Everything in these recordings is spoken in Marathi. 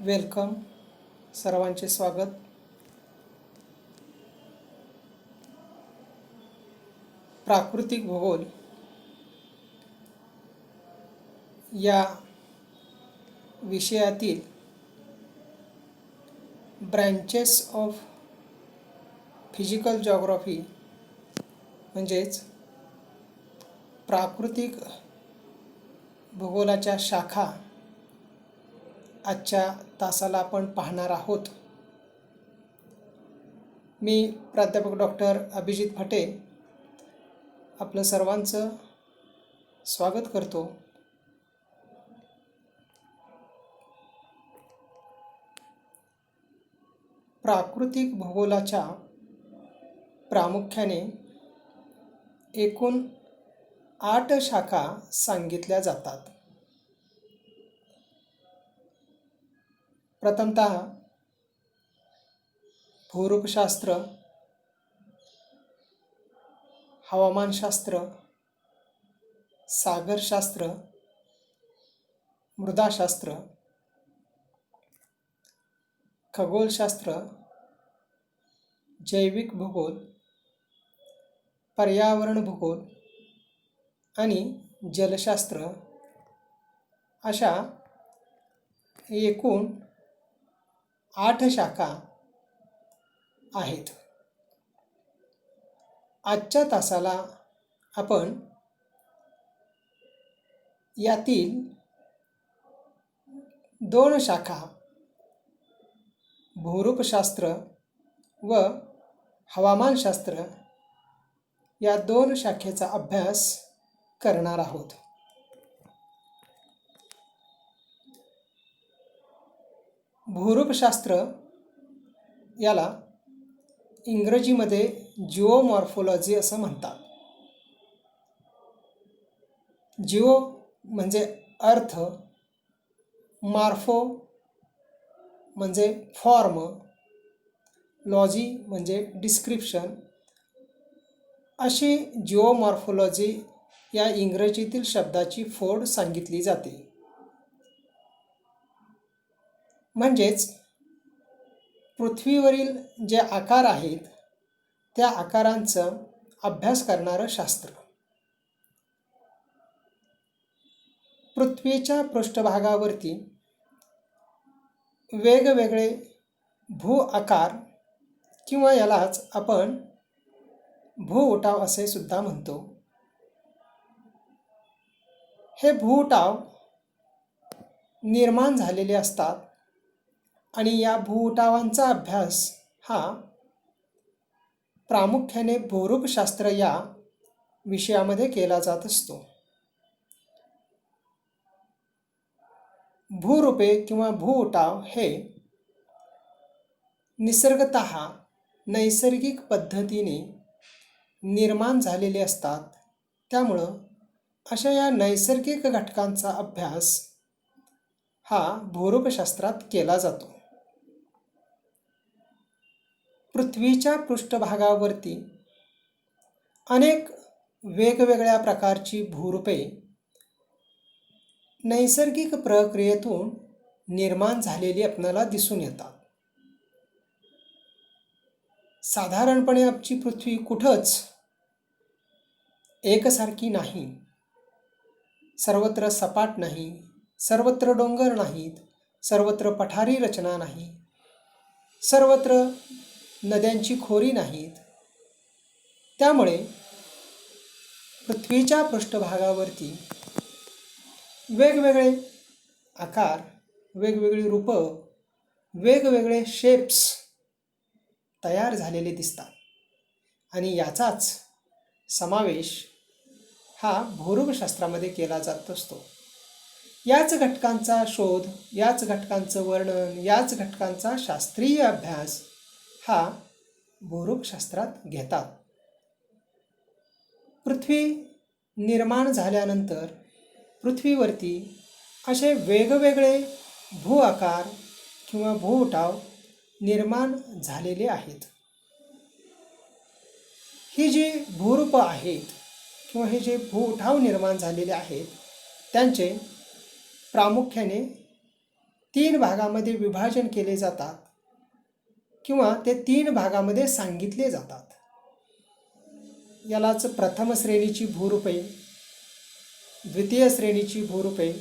वेलकम. सर्वांचे स्वागत. प्राकृतिक भूगोल या विषयातील ब्रँचेस ऑफ फिजिकल जॉग्राफी म्हणजेच प्राकृतिक भूगोलाच्या शाखा आजच्या तासाला आपण पाहणार आहोत. मी प्राध्यापक डॉक्टर अभिजित फटे आपलं सर्वांचं स्वागत करतो. प्राकृतिक भूगोलाच्या प्रामुख्याने एकूण 8 शाखा सांगितल्या जातात. प्रथमतः भूरूपशास्त्र, हवामानशास्त्र, सागरशास्त्र, मृदाशास्त्र, खगोलशास्त्र, जैविक भूगोल, पर्यावरण भूगोल आणि जलशास्त्र अशा एकूण 8 शाखा आहेत. आजच्या तासाला आपण यातील 2 शाखा भूरूपशास्त्र व हवामानशास्त्र या 2 शाखेचा अभ्यास करणार आहोत. भूरूपशास्त्र याला इंग्रजीमध्ये जिओमॉर्फोलॉजी असं म्हणतात. जिओ म्हणजे अर्थ, मॉर्फो म्हणजे फॉर्म, लॉजी म्हणजे डिस्क्रिप्शन, अशी जिओमॉर्फोलॉजी या इंग्रजीतील शब्दाची फोड सांगितली जाते. म्हणजेच पृथ्वीवरील जे आकार आहेत त्या आकारांचा अभ्यास करणारं शास्त्र. पृथ्वीच्या पृष्ठभागावरती वेगवेगळे भू आकार किंवा यालाच आपण भूउठाव असे सुद्धा म्हणतो. हे भूउठाव निर्माण झालेले असतात आणि या भूउठावांचा अभ्यास हा प्रामुख्याने भूरूपशास्त्र या विषयामध्ये केला जात असतो. भूरूपे किंवा भूउठाव हे निसर्गतः नैसर्गिक पद्धतीने निर्माण झालेले असतात. त्यामुळं अशा या नैसर्गिक घटकांचा अभ्यास हा भूरूपशास्त्रात केला जातो. पृथ्वीच्या पृष्ठभागावरती अनेक वेगवेगळ्या प्रकारची भूरूपे नैसर्गिक प्रक्रियेतून निर्माण झालेली आपल्याला दिसून येतात. साधारणपणे आमची पृथ्वी कुठंच एकसारखी नाही. सर्वत्र सपाट नाही, सर्वत्र डोंगर नाहीत, सर्वत्र पठारी रचना नाही, सर्वत्र नद्यांची खोरी नाहीत. त्यामुळे पृथ्वीच्या पृष्ठभागावरती वेगवेगळे आकार, वेगवेगळी रूपं, वेगवेगळे शेप्स तयार झालेले दिसतात आणि याचाच समावेश हा भूरूपशास्त्रामध्ये केला जात असतो. याच घटकांचा शोध, याच घटकांचं वर्णन, याच घटकांचा शास्त्रीय अभ्यास हा भूरूपशास्त्रात घेतात. पृथ्वी निर्माण झाल्यानंतर पृथ्वीवरती असे वेगवेगळे भू आकार किंवा भूउठाव निर्माण झालेले आहेत. ही जी भूरूपं आहेत किंवा हे जे भूउठाव निर्माण झालेले आहेत त्यांचे प्रामुख्याने 3 भागामध्ये विभाजन केले जातात किंवा ते 3 भागामध्ये सांगितले जातात. यालाच प्रथम श्रेणीची भूरूपे, द्वितीय श्रेणीची भूरूपे,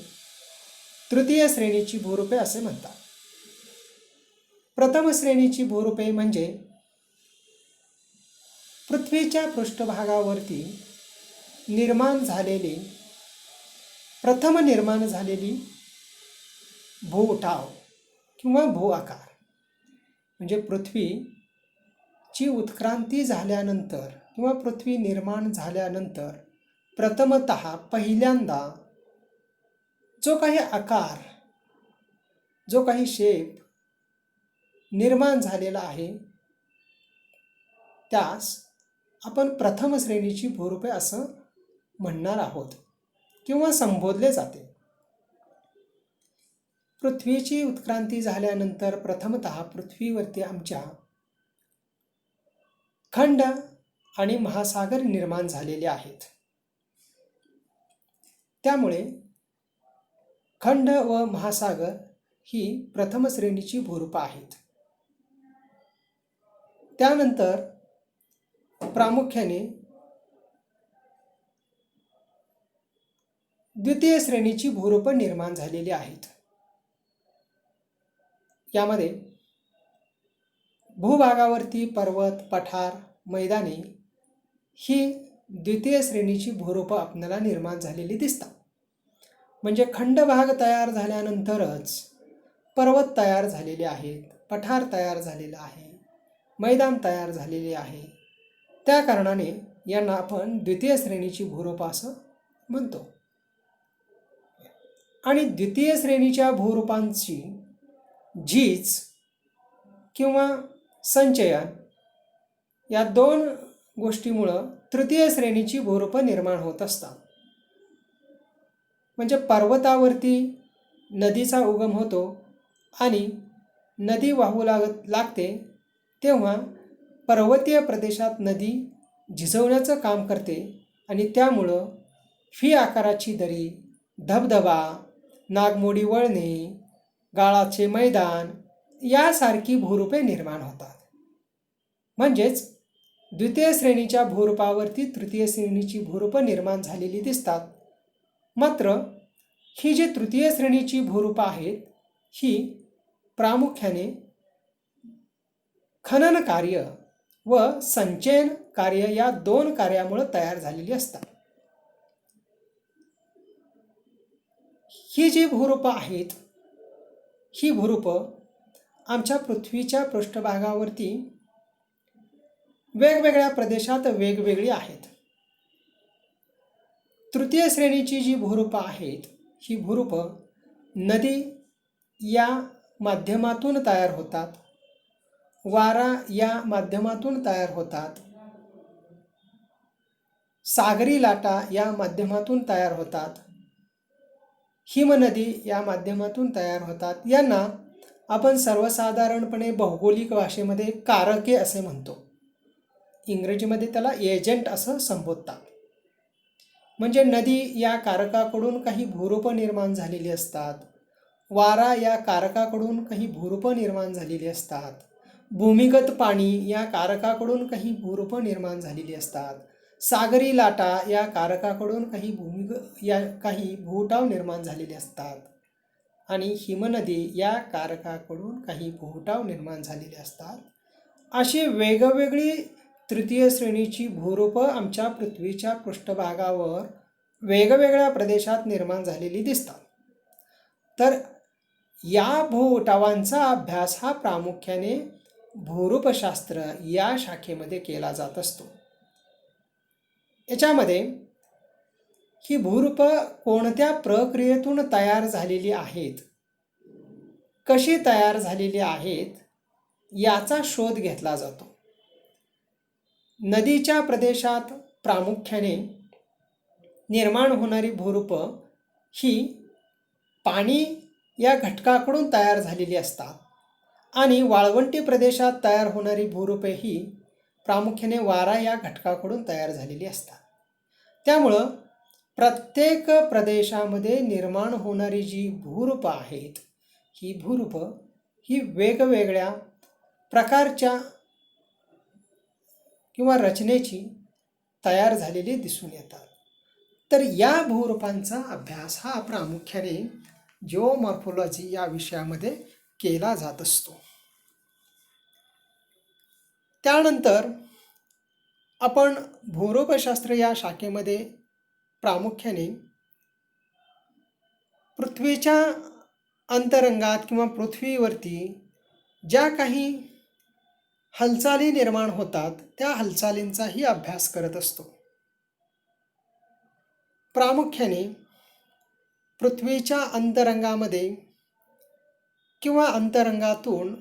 तृतीय श्रेणीची भूरूपे असे म्हणतात. प्रथम श्रेणीची भूरूपे म्हणजे पृथ्वीच्या पृष्ठभागावरती प्रथम निर्माण झालेली भूउठाव किंवा भू आकार. म्हणजे पृथ्वीची उत्क्रांती झाल्यानंतर किंवा पृथ्वी निर्माण झाल्यानंतर प्रथमतः पहिल्यांदा जो काही आकार, जो काही शेप निर्माण झालेला आहे त्यास आपण प्रथम श्रेणीची भूरूपे असं म्हणणार आहोत किंवा संबोधले जाते. पृथ्वीची उत्क्रांती झाल्यानंतर प्रथमतः पृथ्वीवरती आमच्या खंड आणि महासागर निर्माण झालेले आहेत. त्यामुळे खंड व महासागर ही प्रथम श्रेणीची भूरूपे आहेत. त्यानंतर प्रामुख्याने द्वितीय श्रेणीची भूरूपे निर्माण झालेली आहेत. यामध्ये भूभागावरती पर्वत, पठार, मैदाने ही द्वितीय श्रेणीची भूरूपे आपल्याला निर्माण झालेली दिसतात. म्हणजे खंडभाग तयार झाल्यानंतरच पर्वत तयार झालेले आहेत, पठार तयार झालेलं आहे, मैदान तयार झालेले आहे. त्या कारणाने यांना आपण द्वितीय श्रेणीची भूरूपे असं म्हणतो. आणि द्वितीय श्रेणीच्या भूरूपांची झीज किंवा संचयन या 2 गोष्टीमुळं तृतीय श्रेणीची भूरूपे निर्माण होत असतात. म्हणजे पर्वतावरती नदीचा उगम होतो आणि नदी वाहू लागते तेव्हा पर्वतीय प्रदेशात नदी झिजवण्याचं काम करते आणि त्यामुळं व्ही आकाराची दरी, धबधबा, नागमोडी वळणे, गाळाचे मैदान यासारखी भूरूपे निर्माण होतात. म्हणजेच द्वितीय श्रेणीच्या भूरूपावरती तृतीय श्रेणीची भूरूपे निर्माण झालेली दिसतात. मात्र ही जी तृतीय श्रेणीची भूरूपे आहेत ही प्रामुख्याने खनन कार्य व संचयन कार्य या 2 कार्यामुळे तयार झालेली असतात. ही जी भूरूपे आहेत ही भूरूपे आमच्या पृथ्वीच्या पृष्ठभागावरती वेगवेगळ्या प्रदेशात वेगवेगळी आहेत. तृतीय श्रेणीची जी भूरूपे आहेत ही भूरूपे नदी या माध्यमातून तयार होतात, वारा या माध्यमातून तयार होतात, सागरी लाटा या माध्यमातून तयार होतात, हिमनदी या माध्यमातून तयार होतात. यांना आपण सर्वसाधारणपणे भौगोलिक भाषेमध्ये कारके असे म्हणतो. इंग्रजीमध्ये त्याला एजंट असं संबोधतात. म्हणजे नदी या कारकाकडून काही भूरूपे निर्माण झालेली असतात, वारा या कारकाकडून काही भूरूपे निर्माण झालेली असतात, भूमिगत पाणी या कारकाकडून काही भूरूपे निर्माण झालेली असतात, सागरी लाटा या कारकाकडून काही भूउठाव निर्माण झालेले असतात आणि हिमनदी या कारकाकडून काही भूउठाव निर्माण झालेले असतात. अशी वेगवेगळी तृतीय श्रेणीची भूरूपे आमच्या पृथ्वीच्या पृष्ठभागावर वेगवेगळ्या प्रदेशात निर्माण झालेली दिसतात. तर या भूउठावांचा अभ्यास हा प्रामुख्याने भूरूपशास्त्र या शाखेमध्ये केला जात असतो. याच्यामध्ये ही भूरूपे कोणत्या प्रक्रियेतून तयार झालेली आहेत, कशी तयार झालेली आहेत याचा शोध घेतला जातो. नदीच्या प्रदेशात प्रामुख्याने निर्माण होणारी भूरूपे ही पाणी या घटकाकडून तयार झालेली असतात आणि वाळवंटी प्रदेशात तयार होणारी भूरूपे ही प्रामुख्याने वारा या घटकाकडून तयार झालेली असतात. त्यामुळं प्रत्येक प्रदेशामध्ये निर्माण होणारी जी भूरूपे आहेत ही भूरूप ही वेगवेगळ्या प्रकारच्या किंवा रचनेची तयार झालेली दिसून येतात. तर या भूरूपांचा अभ्यास हा प्रामुख्याने जिओमॉर्फोलॉजी या विषयामध्ये केला जात असतो. त्यानंतर आपण भूरूपशास्त्र या शाखेमध्ये प्रामुख्याने पृथ्वीच्या अंतरंगात किंवा पृथ्वीवरती ज्या काही हालचाली निर्माण होतात त्या हालचालींचाही अभ्यास करत असतो. प्रामुख्याने पृथ्वीच्या अंतरंगामध्ये किंवा अंतरंगातून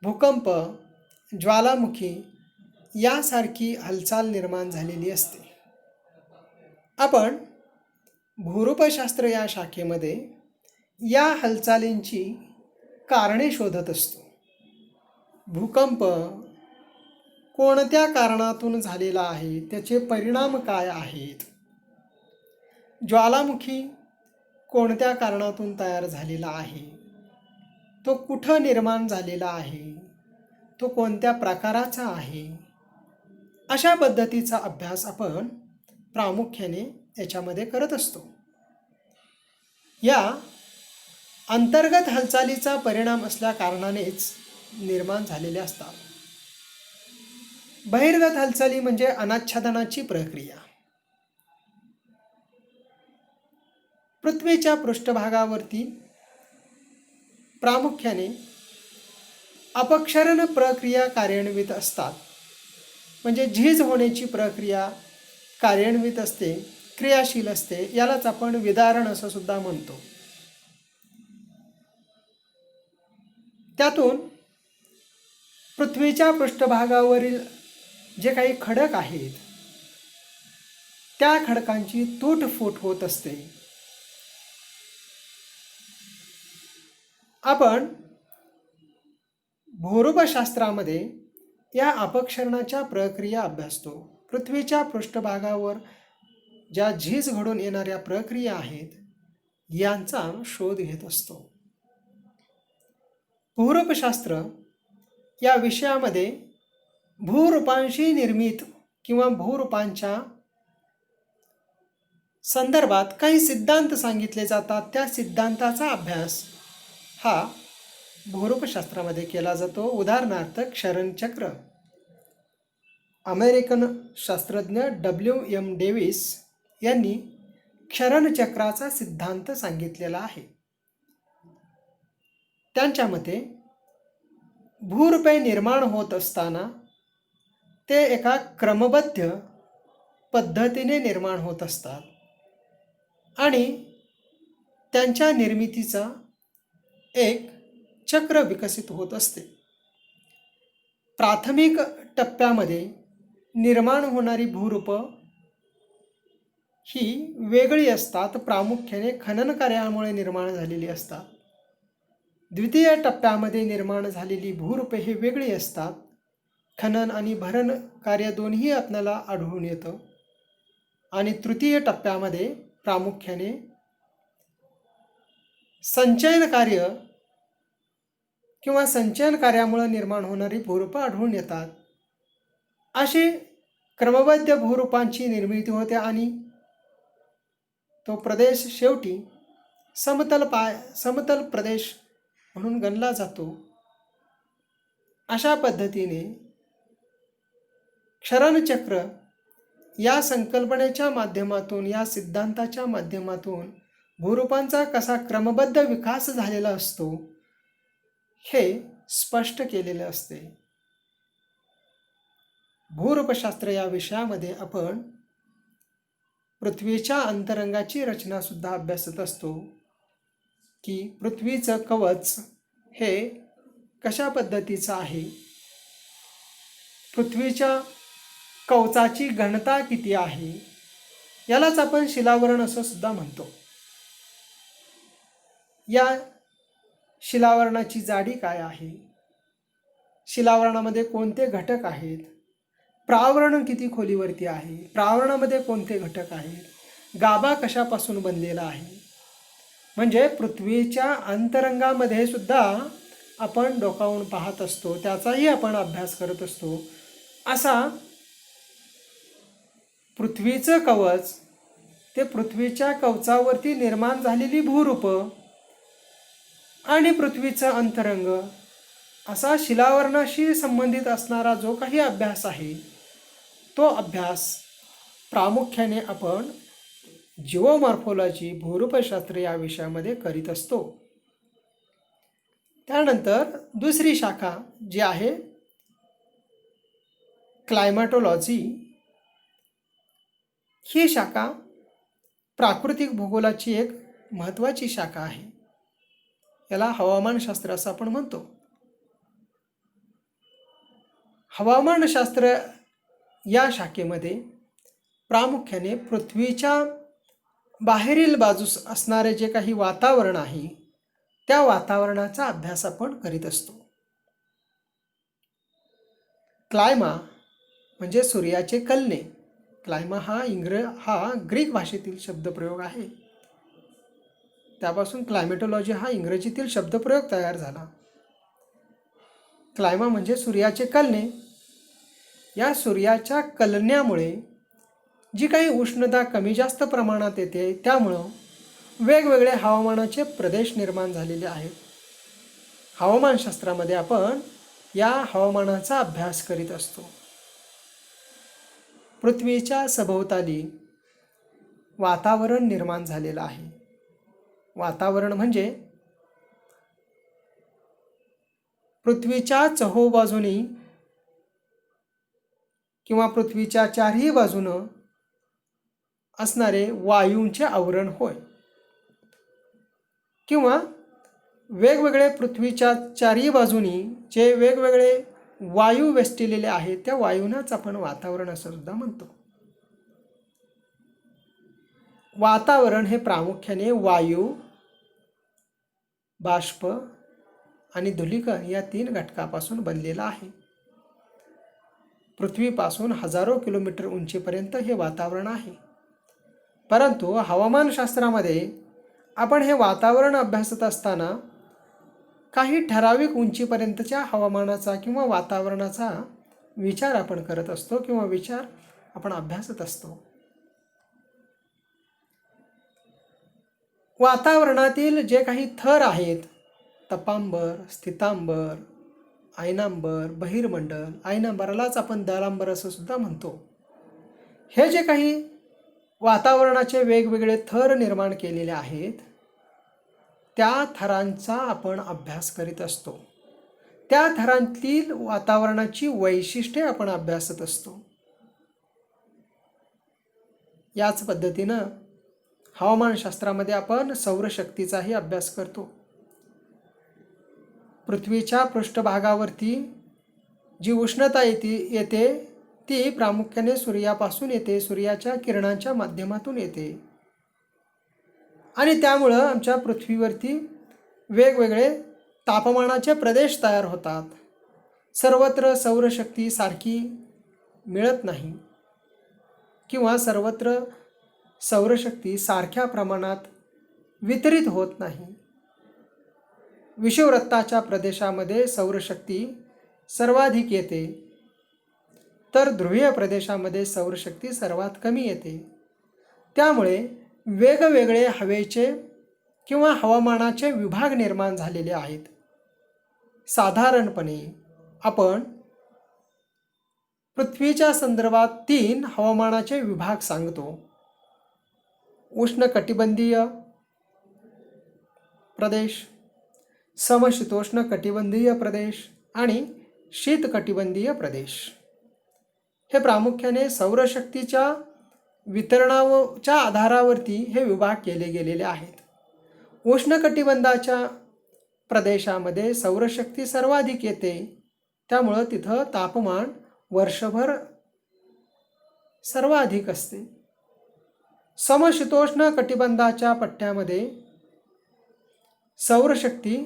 भूकंप, ज्वालामुखी यासारखी हालचाल निर्माण झालेली असते. आपण भूरूपशास्त्र या शाखेमध्ये या हालचालींची कारणे शोधत असतो. भूकंप कोणत्या कारणातून झालेला आहे, त्याचे परिणाम काय आहेत, ज्वालामुखी कोणत्या कारणातून तयार झालेला आहे, तो कुठं निर्माण झालेला आहे, तो कोणत्या प्रकाराचा आहे, अशा पद्धतीचा अभ्यास आपण प्रामुख्याने याच्यामध्ये करत असतो. या अंतर्गत हालचालीचा परिणाम असल्या कारणानेच निर्माण झालेले असतात. बहिर्गत हालचाली म्हणजे अनाच्छादनाची प्रक्रिया. पृथ्वीच्या पृष्ठभागावरती प्रामुख्याने अपक्षरण प्रक्रिया कार्यान्वित असतात. म्हणजे झीज होण्याची प्रक्रिया कार्यान्वित असते, क्रियाशील असते. यालाच आपण विदारण असं सुद्धा म्हणतो. त्यातून पृथ्वीच्या पृष्ठभागावरील जे काही खडक आहेत त्या खडकांची तुटफूट होत असते. आपण भूरूपशास्त्रामध्ये या अपक्षरणाच्या प्रक्रिया अभ्यासतो. पृथ्वीच्या पृष्ठभागावर ज्या झीज घडून येणाऱ्या प्रक्रिया आहेत यांचा शोध घेत असतो. भूरूपशास्त्र या विषयामध्ये भूरूपांशी निर्मित किंवा भूरूपांच्या संदर्भात काही सिद्धांत सांगितले जातात. त्या सिद्धांताचा अभ्यास हा भूरूपशास्त्रामध्ये केला जातो. उदाहरणार्थ क्षरणचक्र. अमेरिकन शास्त्रज्ञ W.M. डेव्हिस यांनी क्षरणचक्राचा सिद्धांत सांगितलेला आहे. त्यांच्या मते भूरूपे निर्माण होत असताना ते एका क्रमबद्ध पद्धतीने निर्माण होत असतात आणि त्यांच्या निर्मितीचा एक चक्र विकसित होत असते. प्राथमिक टप्प्यामध्ये निर्माण होणारी भूरूपं ही वेगळी असतात, प्रामुख्याने खनन कार्यामुळे निर्माण झालेली असतात. द्वितीय टप्प्यामध्ये निर्माण झालेली भूरूपे ही वेगळी असतात. खनन आणि भरण कार्य दोन्ही आपल्याला आढळून येतं. आणि तृतीय टप्प्यामध्ये प्रामुख्याने संचयन कार्य किंवा संचयन कार्यामुळे निर्माण होणारी भूरूपं आढळून येतात. अशी क्रमबद्ध भूरूपांची निर्मिती होते आणि तो प्रदेश शेवटी समतल प्रदेश म्हणून गणला जातो. अशा पद्धतीने क्षरणचक्र या संकल्पनेच्या माध्यमातून, या सिद्धांताच्या माध्यमातून भूरूपांचा कसा क्रमबद्ध विकास झालेला असतो हे स्पष्ट केलेले असते. भूरूपशास्त्र या विषयामध्ये आपण पृथ्वीच्या अंतरंगाची रचना सुद्धा अभ्यासत असतो की पृथ्वीचं कवच हे कशा पद्धतीचं आहे, पृथ्वीच्या कवचाची घनता किती आहे, यालाच आपण शिलावरण असं सुद्धा म्हणतो. या शिलावरणाची जाडी काय आहे, शिलावरणामध्ये कोणते घटक आहेत, प्रावरण किती खोलीवरती आहे, प्रावरणामध्ये कोणते घटक आहेत, गाभा कशापासून बनलेला आहे, म्हणजे पृथ्वीच्या अंतरंगामध्ये सुद्धा आपण डोकावून पाहत असतो, त्याचाही आपण अभ्यास करत असतो. असा पृथ्वीचं कवच, ते पृथ्वीच्या कवचावरती निर्माण झालेली भूरूप आणि पृथ्वीचं अंतरंग, असा शिलावरणाशी संबंधित असणारा जो काही अभ्यास आहे, तो अभ्यास प्रामुख्याने आपण जिओमॉर्फोलॉजी, भूरूपशास्त्र या विषयामध्ये करीत असतो. त्यानंतर दुसरी शाखा जी आहे क्लायमॅटोलॉजी, ही शाखा प्राकृतिक भूगोलाची एक महत्त्वाची शाखा आहे. याला हवामानशास्त्र असं आपण म्हणतो. हवामानशास्त्र या शाखेमध्ये प्रामुख्याने पृथ्वीच्या बाहेरील बाजूस असणारे जे काही वातावरण आहे, त्या वातावरणाचा अभ्यास आपण करीत असतो. क्लायमा म्हणजे सूर्याचे कलने. क्लायमा हा ग्रीक भाषेतील शब्दप्रयोग आहे. त्यापासून क्लायमेटोलॉजी हा इंग्रजीतील शब्दप्रयोग तयार झाला. क्लायमा म्हणजे सूर्याचे कलने. या सूर्याच्या कलण्यामुळे जी काही उष्णता कमी जास्त प्रमाणात येते, त्यामुळं वेगवेगळे हवामानाचे प्रदेश निर्माण झालेले आहेत. हवामानशास्त्रामध्ये आपण या हवामानाचा अभ्यास करीत असतो. पृथ्वीच्या सभोवताली वातावरण निर्माण झालेलं आहे. वातावरण म्हणजे पृथ्वीच्या चहूबाजूनी किंवा पृथ्वीच्या चारही बाजूनं असणारे वायूंचे आवरण होय, किंवा वेगवेगळे पृथ्वीच्या चारही बाजूनी जे वेगवेगळे वायू वेष्टिलेले आहेत, त्या वायूंनाच आपण वातावरण असं सुद्धा म्हणतो. वातावरण हे प्रामुख्याने वायू, बाष्प आणि धूलिकण या 3 घटकापासून बनलेलं आहे. पृथ्वीपासून हजारो किलोमीटर उंचीपर्यंत हे वातावरण आहे. परंतु हवामानशास्त्रामध्ये आपण हे वातावरण अभ्यासत असताना काही ठराविक उंचीपर्यंतच्या हवामानाचा किंवा वातावरणाचा विचार आपण करत असतो किंवा विचार आपण अभ्यासत असतो. वातावरणातील जे काही थर आहेत, तपांबर, स्थितांबर, आयनांबर, बहिर्मंडल, आयनांबरालाच आपण दलांबर असं सुद्धा म्हणतो. हे जे काही वातावरणाचे वेगवेगळे थर निर्माण केलेले आहेत, त्या थरांचा आपण अभ्यास करीत असतो. त्या थरांतील वातावरणाची वैशिष्ट्ये आपण अभ्यासत असतो. याच पद्धतीनं हवामानशास्त्रामध्ये आपण सौरशक्तीचाही अभ्यास करतो. पृथ्वीच्या पृष्ठभागावरती जी उष्णता येते ती प्रामुख्याने सूर्यापासून येते, सूर्याच्या किरणांच्या माध्यमातून येते. आणि त्यामुळं आमच्या पृथ्वीवरती वेगवेगळे तापमानाचे प्रदेश तयार होतात. सर्वत्र सौरशक्ती सारखी मिळत नाही, किंवा सर्वत्र सौरशक्ती सारख्या प्रमाणात वितरित होत नाही. विषुववृत्ताच्या प्रदेशामध्ये सौरशक्ती सर्वाधिक येते, तर ध्रुवीय प्रदेशामध्ये सौरशक्ती सर्वात कमी येते. त्यामुळे वेगवेगळे हवेचे किंवा हवामानाचे विभाग निर्माण झालेले आहेत. साधारणपणे आपण पृथ्वीच्या संदर्भात 3 हवामानाचे विभाग सांगतो. उष्णकटिबंधीय प्रदेश, समशीतोष्ण कटिबंधीय प्रदेश आणि शीतकटिबंधीय प्रदेश. हे प्रामुख्याने सौरशक्तीच्या वितरणाच्या आधारावरती हे विभाग केले गेलेले आहेत. उष्णकटिबंधाच्या प्रदेशामध्ये सौरशक्ती सर्वाधिक येते, त्यामुळं तिथं तापमान वर्षभर सर्वाधिक असते. समशीतोष्ण कटिबंधाच्या पट्ट्यामध्ये सौरशक्ती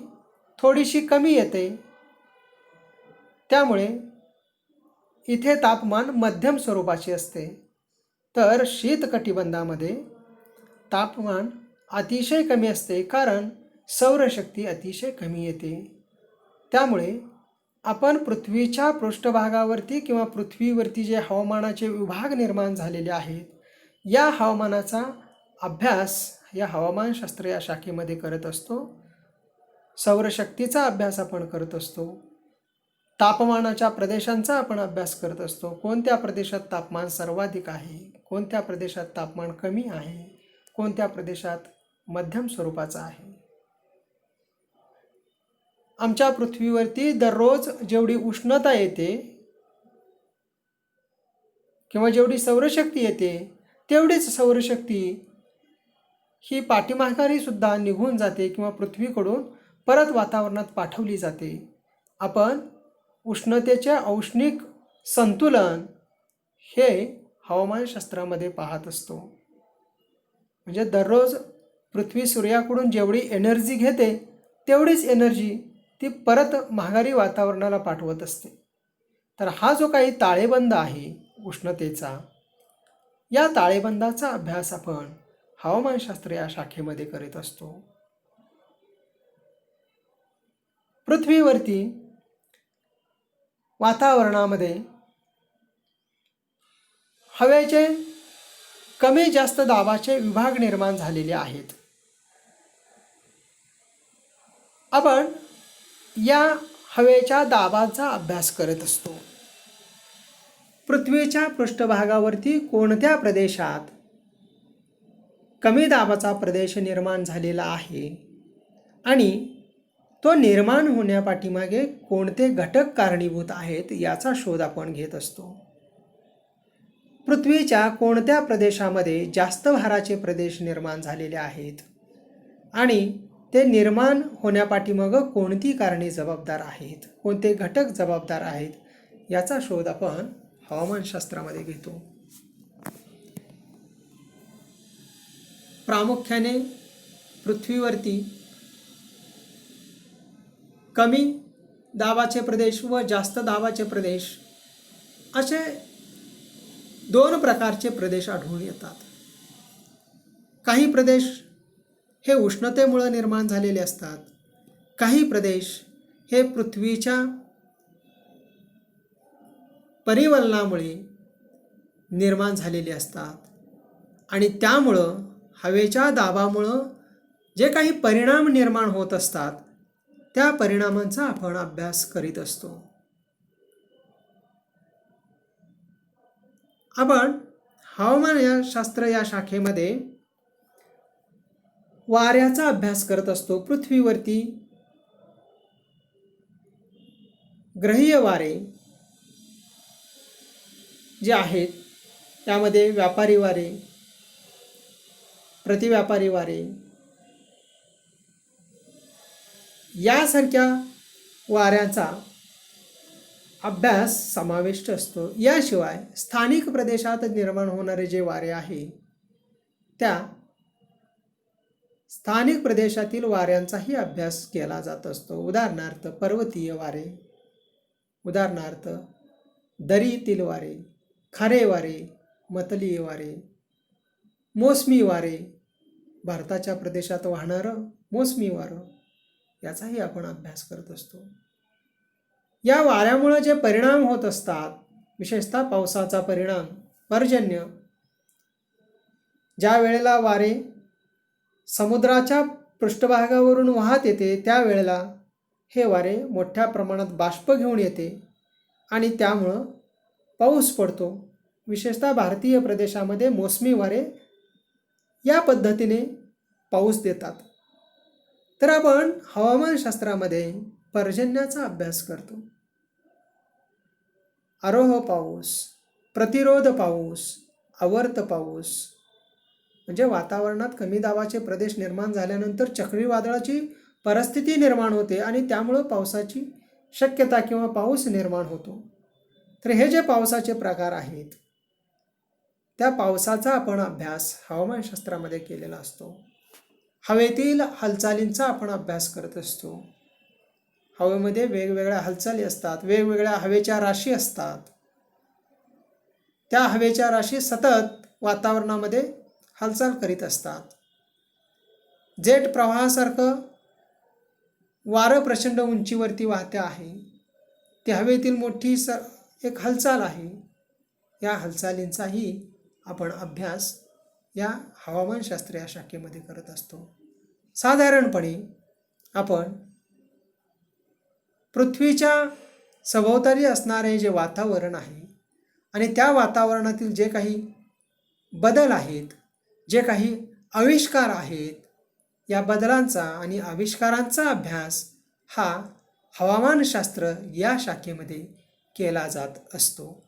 थोडीशी कमी येते, त्यामुळे इथे तापमान मध्यम स्वरूपाचे असते. तर शीतकटिबंधामध्ये तापमान अतिशय कमी असते, कारण सौरशक्ती अतिशय कमी येते. त्यामुळे आपण पृथ्वीच्या पृष्ठभागावरती किंवा पृथ्वीवरती जे हवामानाचे विभाग निर्माण झालेले आहेत, या हवामानाचा अभ्यास या हवामानशास्त्र या शाखेमध्ये करत असतो. सौरशक्तीचा अभ्यास आपण करत असतो. तापमानाच्या प्रदेशांचा आपण अभ्यास करत असतो. कोणत्या प्रदेशात तापमान सर्वाधिक आहे, कोणत्या प्रदेशात तापमान कमी आहे, कोणत्या प्रदेशात मध्यम स्वरूपाचा आहे. आमच्या पृथ्वीवरती दररोज जेवढी उष्णता येते किंवा जेवढी सौरशक्ती येते, तेवढीच सौरशक्ती ही पाठीमाघारी सुद्धा निघून जाते किंवा पृथ्वीकडून परत वातावरणात पाठवली जाते. आपण उष्णतेचे औष्णिक संतुलन हे हवामानशास्त्रामध्ये पाहत असतो. म्हणजे दररोज पृथ्वी सूर्याकडून जेवढी एनर्जी घेते, तेवढीच एनर्जी ती परत माघारी वातावरणाला पाठवत असते. तर हा जो काही ताळेबंद आहे उष्णतेचा, या ताळेबंदाचा अभ्यास आपण हवामानशास्त्र या शाखेमध्ये करीत असतो. पृथ्वीवरती वातावरणामध्ये हवेचे कमी जास्त दाबाचे विभाग निर्माण झालेले आहेत. आपण या हवेच्या दाबाचा अभ्यास करत असतो. पृथ्वीच्या पृष्ठभागावरती कोणत्या प्रदेशात कमी दाबाचा प्रदेश निर्माण झालेला आहे आणि तो निर्माण होण्यापाठीमागे कोणते घटक कारणीभूत आहेत याचा शोध आपण घेत असतो. पृथ्वीच्या कोणत्या प्रदेशामध्ये जास्त भाराचे प्रदेश निर्माण झालेले आहेत आणि ते निर्माण होण्यापाठीमागं कोणती कारणे जबाबदार आहेत, कोणते घटक जबाबदार आहेत, याचा शोध आपण हवामानशास्त्रामध्ये घेतो. प्रामुख्याने पृथ्वीवरती कमी दाबाचे प्रदेश व जास्त दाबाचे प्रदेश असे दोन प्रकारचे प्रदेश आढळून येतात. काही प्रदेश हे उष्णतेमुळे निर्माण झालेले असतात, काही प्रदेश हे पृथ्वीच्या परिवलनामुळे निर्माण झालेले असतात आणि त्यामुळं हवेच्या दाबामुळं जे काही परिणाम निर्माण होत असतात, त्या परिणामांचा आपण अभ्यास करीत असतो. आपण हवामानशास्त्र या शाखेमध्ये वाऱ्याचा अभ्यास करत असतो. पृथ्वीवरती ग्रहीय वारे जे आहेत, त्यामध्ये व्यापारी वारे, प्रतिव्यापारी वारे यासारख्या वाऱ्यांचा अभ्यास समाविष्ट असतो. याशिवाय स्थानिक प्रदेशात निर्माण होणारे जे वारे आहे, त्या स्थानिक प्रदेशातील वाऱ्यांचाही अभ्यास केला जात असतो. उदाहरणार्थ पर्वतीय वारे, उदाहरणार्थ दरीतील वारे, खारे वारे, मतलीय वारे, मोसमी वारे, भारताच्या प्रदेशात वाहणारं मोसमी वारं, याचाही आपण अभ्यास करत असतो. या वाऱ्यामुळे जे परिणाम होत असतात, विशेषतः पावसाचा परिणाम, पर्जन्य, ज्या वेळेला वारे समुद्राच्या पृष्ठभागावरून वाहत येते, त्यावेळेला हे वारे मोठ्या प्रमाणात बाष्प घेऊन येते आणि त्यामुळं पाऊस पडतो. विशेषतः भारतीय प्रदेशामध्ये मोसमी वारे या पद्धतीने पाऊस देतात. तर आपण हवामानशास्त्रामध्ये पर्जन्याचा अभ्यास करतो. आरोह पाऊस, प्रतिरोध पाऊस, आवर्त पाऊस, म्हणजे वातावरणात कमी दाबाचे प्रदेश निर्माण झाल्यानंतर चक्रीवादळाची परिस्थिती निर्माण होते आणि त्यामुळं पावसाची शक्यता किंवा पाऊस निर्माण होतो. तर हे जे पावसाचे प्रकार आहेत, त्या पावसाचा आपण अभ्यास हवामानशास्त्रामध्ये केलेला असतो. हवेतील हालचालींचा आपण अभ्यास करत असतो. हवेमध्ये वेगवेगळ्या हालचाली असतात, वेगवेगळ्या हवेच्या राशी असतात. त्या हवेच्या राशी सतत वातावरणामध्ये हालचाल करीत असतात. जेट प्रवाहासारखं वारं प्रचंड उंचीवरती वाहते आहे. ते हवेतील मोठी एक हालचाल आहे. या हालचालींचाही आपण अभ्यास या हवामानशास्त्र या शाखेमध्ये करत असतो. साधारणपणे आपण पृथ्वीच्या सभोवताली असणारे जे वातावरण आहे आणि त्या वातावरणातील जे काही बदल आहेत, जे काही आविष्कार आहेत, या बदलांचा आणि आविष्कारांचा अभ्यास हा हवामानशास्त्र या शाखेमध्ये केला जात असतो.